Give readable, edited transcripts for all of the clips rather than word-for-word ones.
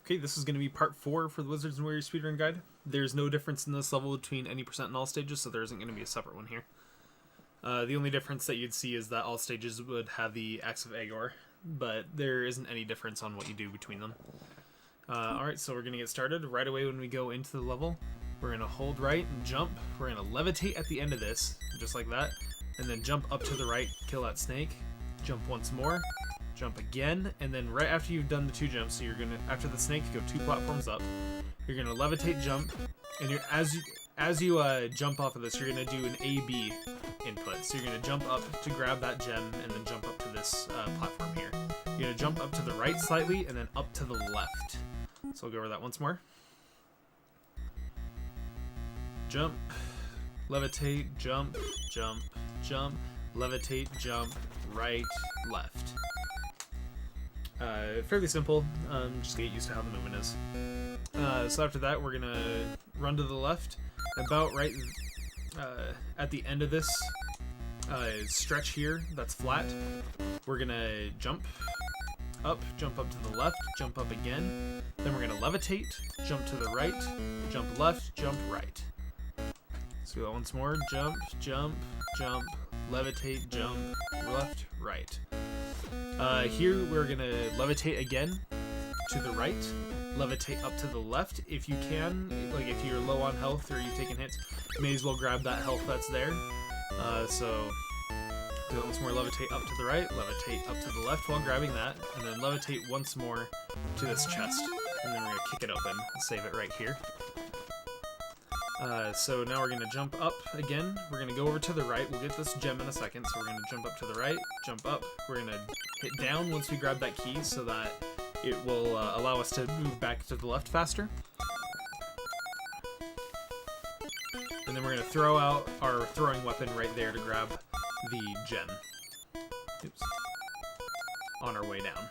Okay, this is going to be part 4 for the Wizards and Warriors Speedrun Guide. There's no difference in this level between any percent and all stages, so there isn't going to be a separate one here. The only difference that you'd see is that all stages would have the Axe of Agor, but there isn't any difference on what you do between them. Alright, so we're going to get started. Right away when we go into the level, we're going to hold right and jump. We're going to levitate at the end of this, just like that, and then jump up to the right, kill that snake, jump once more, jump again, and then right after you've done the 2 jumps, so you're gonna, after the snake, go 2 platforms up. You're gonna levitate, jump, and as you jump off of this, you're gonna do an A/B input. So you're gonna jump up to grab that gem, and then jump up to this platform here. You're gonna jump up to the right slightly, and then up to the left. So I'll go over that once more. Jump, levitate, jump, jump, jump, levitate, jump, right, left. Fairly simple, just get used to how the movement is. So after that, we're gonna run to the left, about right at the end of this stretch here that's flat. We're gonna jump up to the left, jump up again, then we're gonna levitate, jump to the right, jump left, jump right. Let's do that once more. Jump, jump, jump, levitate, jump, left, right. Here we're gonna levitate again to the right, levitate up to the left if you can. Like if you're low on health or you've taken hits, you may as well grab that health that's there. So do it once more, levitate up to the right, levitate up to the left while grabbing that, and then levitate once more to this chest, and then we're gonna kick it open and save it right here. So now we're going to jump up again. We're going to go over to the right. We'll get this gem in a second. So we're going to jump up to the right, jump up. We're going to hit down once we grab that key so that it will allow us to move back to the left faster. And then we're going to throw out our throwing weapon right there to grab the gem. Oops. On our way down.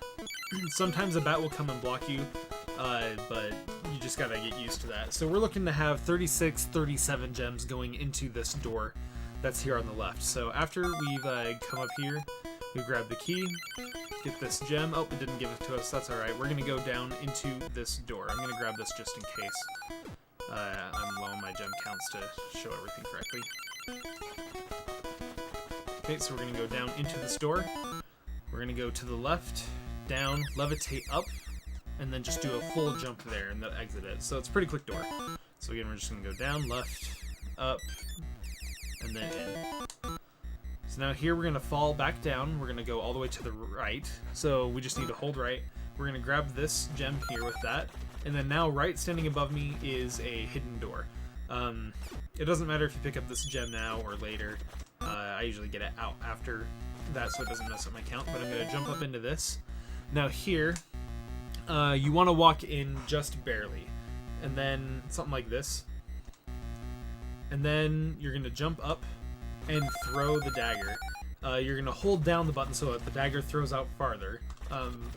Sometimes a bat will come and block you, but you just gotta get used to that. So we're looking to have 36, 37 gems going into this door that's here on the left. So after we've come up here, we grab the key, get this gem. Oh, it didn't give it to us. That's alright. We're gonna go down into this door. I'm gonna grab this just in case I'm low on my gem counts to show everything correctly. Okay, so we're gonna go down into this door. We're gonna go to the left, down, levitate up, and then just do a full jump there and then exit it. So it's a pretty quick door. So again, we're just gonna go down, left, up, and then in. So now here we're gonna fall back down. We're gonna go all the way to the right. So we just need to hold right. We're gonna grab this gem here with that. And then now right standing above me is a hidden door. It doesn't matter if you pick up this gem now or later. I usually get it out after that so it doesn't mess up my count, but I'm gonna jump up into this. Now here, you want to walk in just barely, and then something like this, and then you're going to jump up and throw the dagger. You're going to hold down the button so that the dagger throws out farther.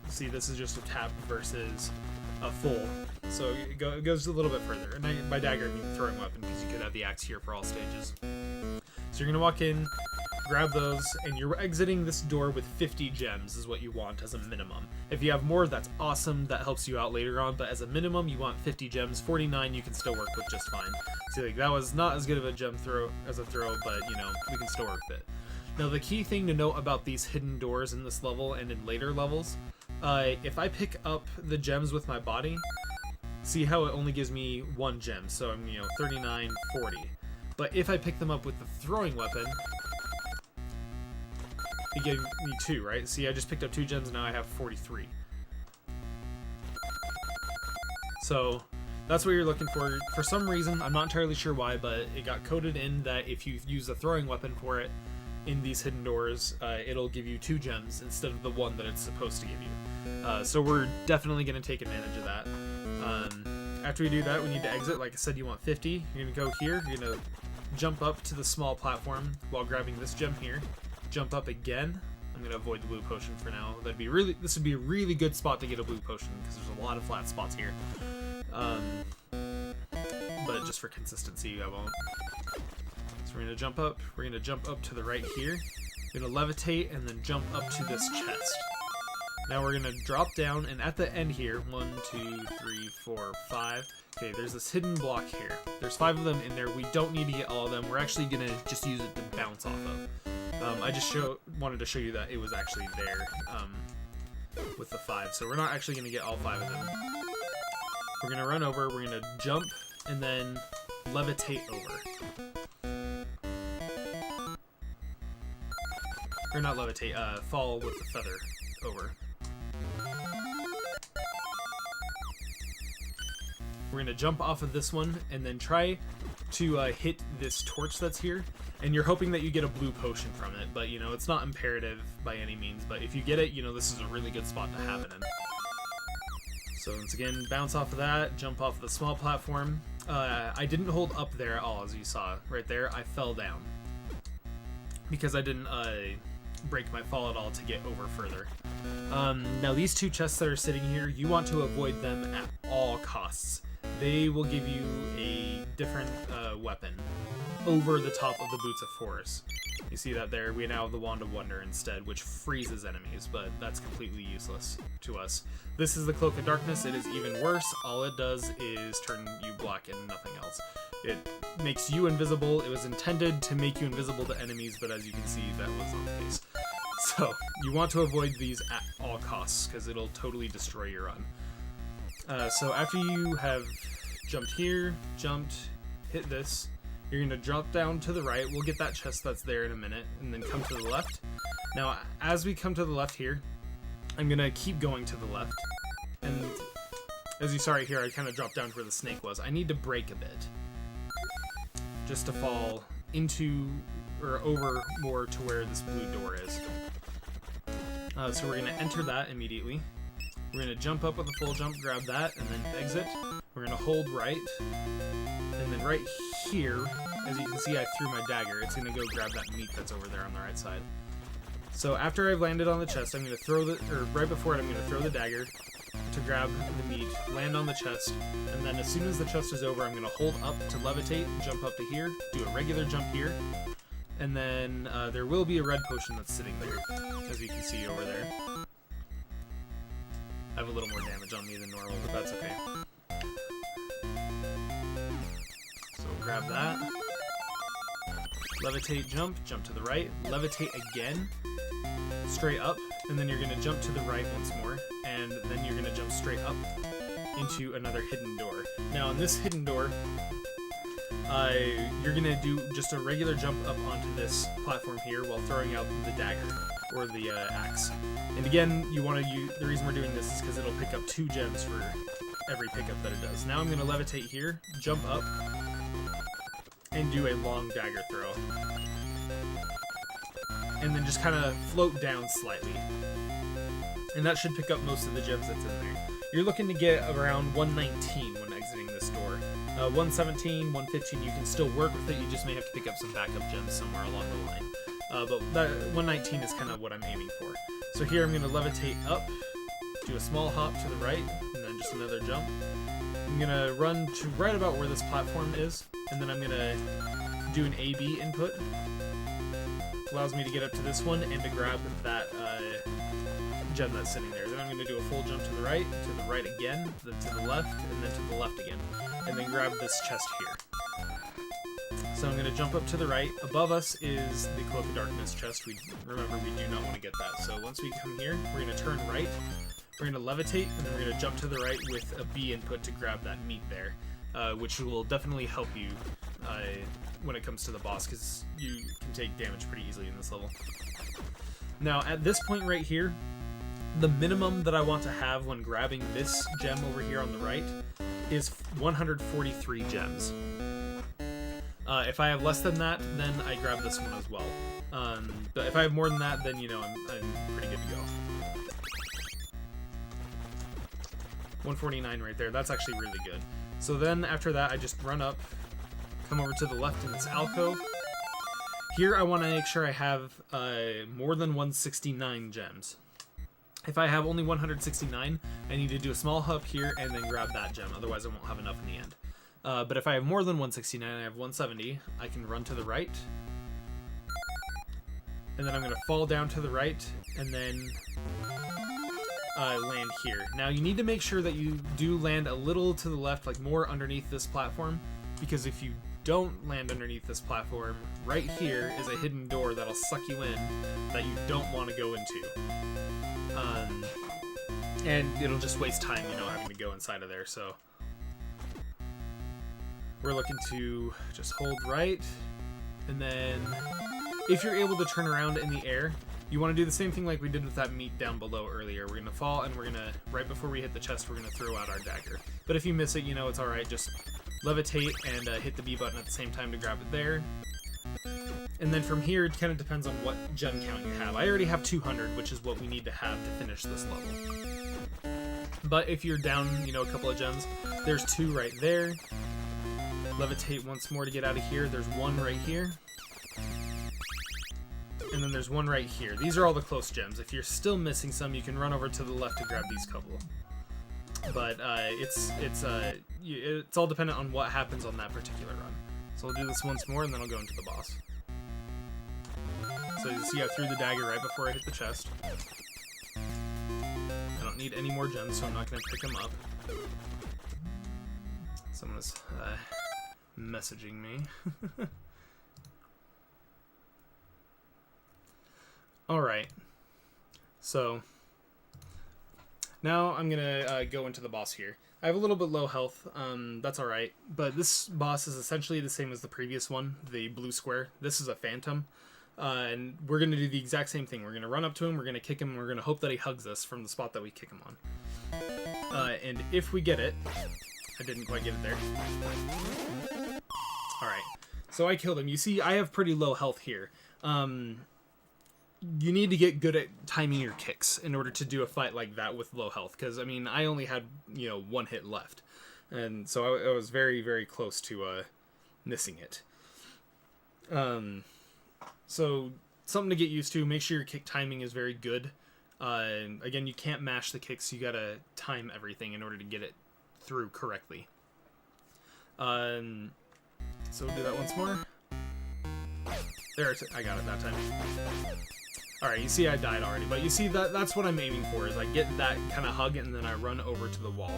See, this is just a tap versus a full, so it goes a little bit further. And by dagger I mean throwing weapon, because you could have the axe here for all stages. So you're going to walk in, grab those, and you're exiting this door with 50 gems is what you want as a minimum. If you have more, that's awesome. That helps you out later on, but as a minimum, you want 50 gems. 49 you can still work with just fine. See, like, that was not as good of a gem throw as a throw, but, you know, we can still work with it. Now, the key thing to note about these hidden doors in this level and in later levels, if I pick up the gems with my body, see how it only gives me 1 gem, so I'm, 39, 40. But if I pick them up with the throwing weapon, it gave me 2, right? See, I just picked up 2 gems, and now I have 43. So that's what you're looking for. For some reason, I'm not entirely sure why, but it got coded in that if you use a throwing weapon for it in these hidden doors, it'll give you 2 gems instead of the 1 that it's supposed to give you. So we're definitely going to take advantage of that. After we do that, we need to exit. Like I said, you want 50. You're going to go here. You're going to jump up to the small platform while grabbing this gem here. Jump up again. I'm gonna avoid the blue potion for now. This would be a really good spot to get a blue potion because there's a lot of flat spots here. But just for consistency, I won't. So we're gonna jump up. We're gonna jump up to the right here. We're gonna levitate and then jump up to this chest. Now we're gonna drop down, and at the end here, 1, 2, 3, 4, 5. Okay, there's this hidden block here. There's 5 of them in there. We don't need to get all of them. We're actually gonna just use it to bounce off of. I just wanted to show you that it was actually there with the 5. So we're not actually gonna get all 5 of them. We're gonna run over. We're gonna jump and then levitate over. Or not levitate. Fall with the feather over. We're gonna jump off of this one and then try to hit this torch that's here, and you're hoping that you get a blue potion from it, but you know, it's not imperative by any means, but if you get it, you know, this is a really good spot to have it in. So once again, bounce off of that, jump off of the small platform. I didn't hold up there at all, as you saw right there. I fell down because I didn't break my fall at all to get over further. Now these 2 chests that are sitting here, you want to avoid them at all costs. They will give you a different weapon over the top of the Boots of Force. You see that there? We now have the Wand of Wonder instead, which freezes enemies, but that's completely useless to us. This is the Cloak of Darkness. It is even worse. All it does is turn you black and nothing else. It makes you invisible. It was intended to make you invisible to enemies, but as you can see, that was not the case. So, you want to avoid these at all costs, because it'll totally destroy your run. So after you have jumped here, hit this, you're going to drop down to the right. We'll get that chest that's there in a minute, and then come to the left. Now, as we come to the left here, I'm going to keep going to the left. And as you saw right here, I kind of dropped down to where the snake was. I need to break a bit, just to fall into, or over more to where this blue door is. So we're going to enter that immediately. We're going to jump up with a full jump, grab that, and then exit. We're going to hold right, and then right here, as you can see, I threw my dagger. It's going to go grab that meat that's over there on the right side. So after I've landed on the chest, I'm going to throw the, or right before it, I'm going to throw the dagger to grab the meat, land on the chest, and then as soon as the chest is over, I'm going to hold up to levitate, jump up to here, do a regular jump here, and then there will be a red potion that's sitting there, as you can see over there. I have a little more damage on me than normal, but that's okay. So grab that. Levitate, jump to the right. Levitate again, straight up, and then you're going to jump to the right once more, and then you're going to jump straight up into another hidden door. Now, in this hidden door, you're going to do just a regular jump up onto this platform here while throwing out the dagger, or the axe. And again, you want to use, the reason we're doing this is because it'll pick up 2 gems for every pickup that it does. Now I'm going to levitate here, jump up, and do a long dagger throw. And then just kind of float down slightly. And that should pick up most of the gems that's in there. You're looking to get around 119 when exiting this door. 117, 115, you can still work with it, you just may have to pick up some backup gems somewhere along the line. But that 119 is kind of what I'm aiming for. So here I'm going to levitate up, do a small hop to the right, and then just another jump. I'm going to run to right about where this platform is, and then I'm going to do an A-B input. Allows me to get up to this one and to grab that gem that's sitting there. Then I'm going to do a full jump to the right again, then to the left, and then to the left again. And then grab this chest here. So I'm going to jump up to the right. Above us is the Cloak of Darkness chest. Remember, we do not want to get that. So once we come here, we're going to turn right. We're going to levitate, and then we're going to jump to the right with a B input to grab that meat there, which will definitely help you when it comes to the boss, because you can take damage pretty easily in this level. Now, at this point right here, the minimum that I want to have when grabbing this gem over here on the right is 143 gems. If I have less than that, then I grab this one as well. But if I have more than that, then, you know, I'm pretty good to go. 149 right there. That's actually really good. So then, after that, I just run up, come over to the left in this alcove. Here, I want to make sure I have more than 169 gems. If I have only 169, I need to do a small hop here and then grab that gem. Otherwise, I won't have enough in the end. But if I have more than 169 and I have 170, I can run to the right. And then I'm going to fall down to the right and then land here. Now you need to make sure that you do land a little to the left, like more underneath this platform, because if you don't land underneath this platform, right here is a hidden door that'll suck you in that you don't want to go into. And it'll just waste time, you know, having to go inside of there, so we're looking to just hold right, and then if you're able to turn around in the air, you want to do the same thing like we did with that meat down below earlier. We're going to fall, and we're going to, right before we hit the chest, we're going to throw out our dagger. But if you miss it, you know, it's alright, just levitate and hit the B button at the same time to grab it there. And then from here, it kind of depends on what gem count you have. I already have 200, which is what we need to have to finish this level. But if you're down, you know, a couple of gems, there's 2 right there. Levitate once more to get out of here. There's 1 right here. And then there's 1 right here. These are all the close gems. If you're still missing some, you can run over to the left to grab these couple. But it's all dependent on what happens on that particular run. So I'll do this once more, and then I'll go into the boss. So you see I threw the dagger right before I hit the chest. I don't need any more gems, so I'm not going to pick them up. Someone's messaging me. Alright. So now I'm gonna go into the boss here. I have a little bit low health, that's alright, but this boss is essentially the same as the previous one, the blue square. This is a phantom, and we're gonna do the exact same thing. We're gonna run up to him, we're gonna kick him, and we're gonna hope that he hugs us from the spot that we kick him on. And if we get it, I didn't quite get it there. Alright, so I killed him. You see, I have pretty low health here. You need to get good at timing your kicks in order to do a fight like that with low health, because I mean I only had, you know, 1 hit left, and so I was very, very close to missing it. So something to get used to. Make sure your kick timing is very good. Again, you can't mash the kicks, you gotta time everything in order to get it through correctly. So we'll do that once more. There, I got it that time. Alright, you see I died already, but you see that's what I'm aiming for, is I get that kind of hug and then I run over to the wall.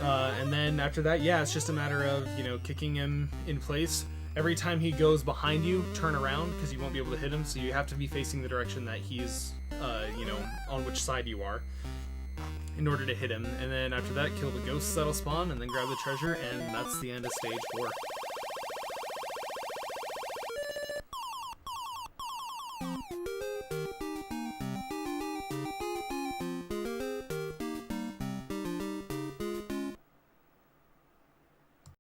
And then after that, yeah, it's just a matter of, you know, kicking him in place. Every time he goes behind you, turn around, because you won't be able to hit him, so you have to be facing the direction that he's, you know, on which side you are, in order to hit him. And then after that, kill the ghosts that'll spawn, and then grab the treasure, and that's the end of stage 4.